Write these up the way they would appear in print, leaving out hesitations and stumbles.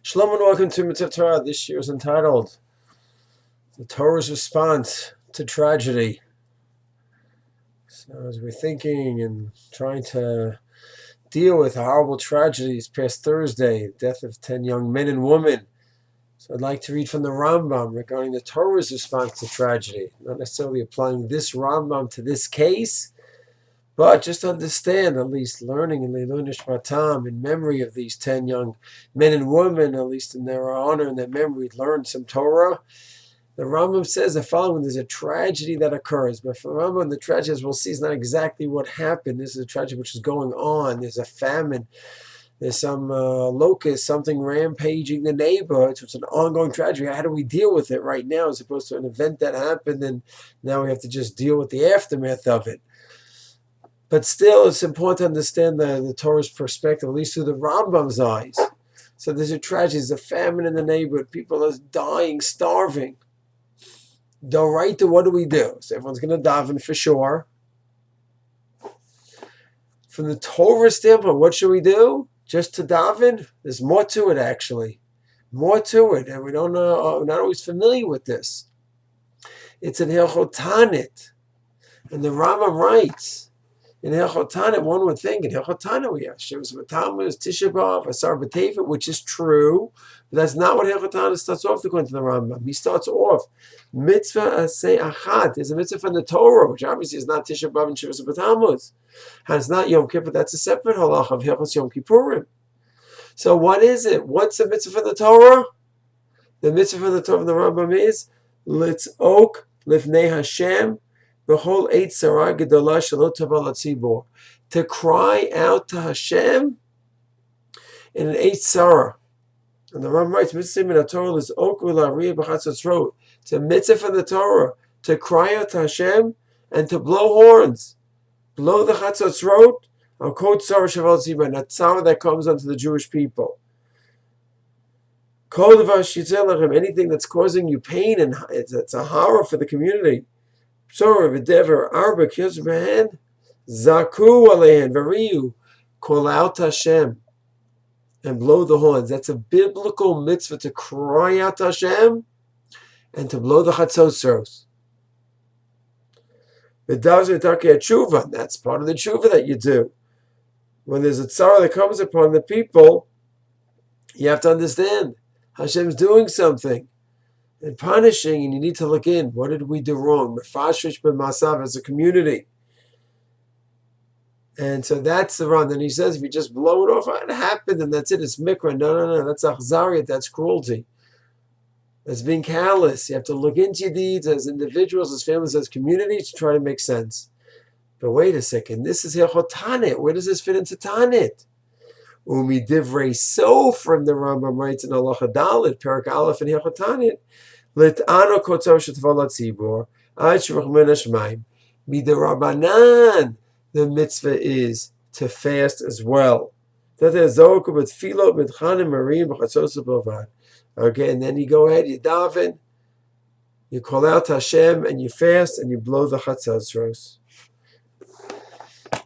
Shalom and welcome to Mitzvah Torah. This year is entitled The Torah's Response to Tragedy. So as we're thinking and trying to deal with horrible tragedies past Thursday, the death of 10 young men and women. So I'd like to read from the Rambam regarding the Torah's response to tragedy. Not necessarily applying this Rambam to this case, but just understand, at least learning in Leilun Nishmatam, in memory of these 10 young men and women, at least in their honor and their memory, learn some Torah. The Rambam says the following: there's a tragedy that occurs, but for the Rambam, the tragedy, as we'll see, is not exactly what happened. This is a tragedy which is going on. There's a famine. There's some locust, something rampaging the neighborhoods. It's an ongoing tragedy. How do we deal with it right now as opposed to an event that happened and now we have to just deal with the aftermath of it? But still, it's important to understand the Torah's perspective, at least through the Rambam's eyes. So there's a tragedy, there's a famine in the neighborhood. People are dying, starving. Doraita, what do we do? So everyone's going to daven for sure. From the Torah standpoint, what should we do? Just to daven? There's more to it, actually. More to it, and we don't know. We're not always familiar with this. It's in Hilchot Tanit, and the Rambam writes. In Hilchot Tanit, one would think in Hilchot Tanit we have Shivas B'Tammuz, Tisha B'Av, Asar B'Tevet, which is true, but that's not what Hilchot Tanit starts off according to the Rambam. He starts off Mitzvah Aseh Achat. There's a mitzvah from the Torah, which obviously is not Tisha B'Av and Shivas B'Tammuz, and it's not Yom Kippur. That's a separate halach of Hilchos Yom Kippurim. So what is it? What's the mitzvah from the Torah? The mitzvah from the Torah from the Rambam is Litzok Lifnei Hashem. To cry out to Hashem in an eight sarah. And the Rambam writes, it's a mitzvah from the Torah to cry out to Hashem and to blow horns. Blow the chatzos throat. I'll quote Sarah Shaval Ziba, and that sarah that comes onto the Jewish people. Anything that's causing you pain, and it's a horror for the community. Zaku alehan variu, call out to Hashem and blow the horns. That's a biblical mitzvah to cry out to Hashem and to blow the chatzos. That's part of the tshuva that you do. When there's a tzara that comes upon the people, you have to understand Hashem's doing something and punishing, and you need to look in. What did we do wrong? Mefashrish b'masav as a community. And so that's the run. Then he says, if you just blow it off, it happened, and that's it. It's mikra. No. That's achzariat. That's cruelty. That's being callous. You have to look into your deeds as individuals, as families, as communities to try to make sense. But wait a second. This is Hilchot Tanit. Where does this fit into Tanit? Umi divrei from the Rambam writes in Halacha Dalet, Perak Aleph in Hilchot Tanit. L't'ano kotzar shetval hatzibur ad shevachmin hashmayim mid'Rabbanan. The mitzvah is to fast as well. Okay, and then you go ahead, you daven, you call out to Hashem, and you fast, and you blow the chatzos.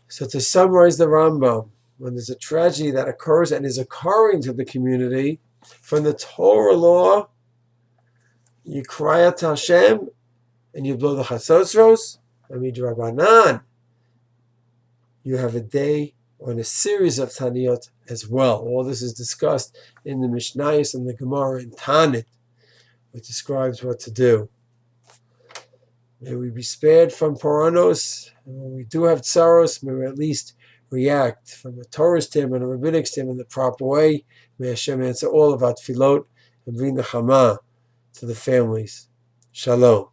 So to summarize the Rambam, when there's a tragedy that occurs and is occurring to the community, from the Torah law, you cry out to Hashem and you blow the chatzos. Rabbanan, you have a day or in a series of Taniyot as well. All this is discussed in the Mishnayos and the Gemara in Tanit, which describes what to do. May we be spared from Poranos, and when we do have tsaros, may we at least react from a Torah standpoint and a Rabbinic standpoint in the proper way. May Hashem answer all of our tefillot and bring the chama to the families. Shalom.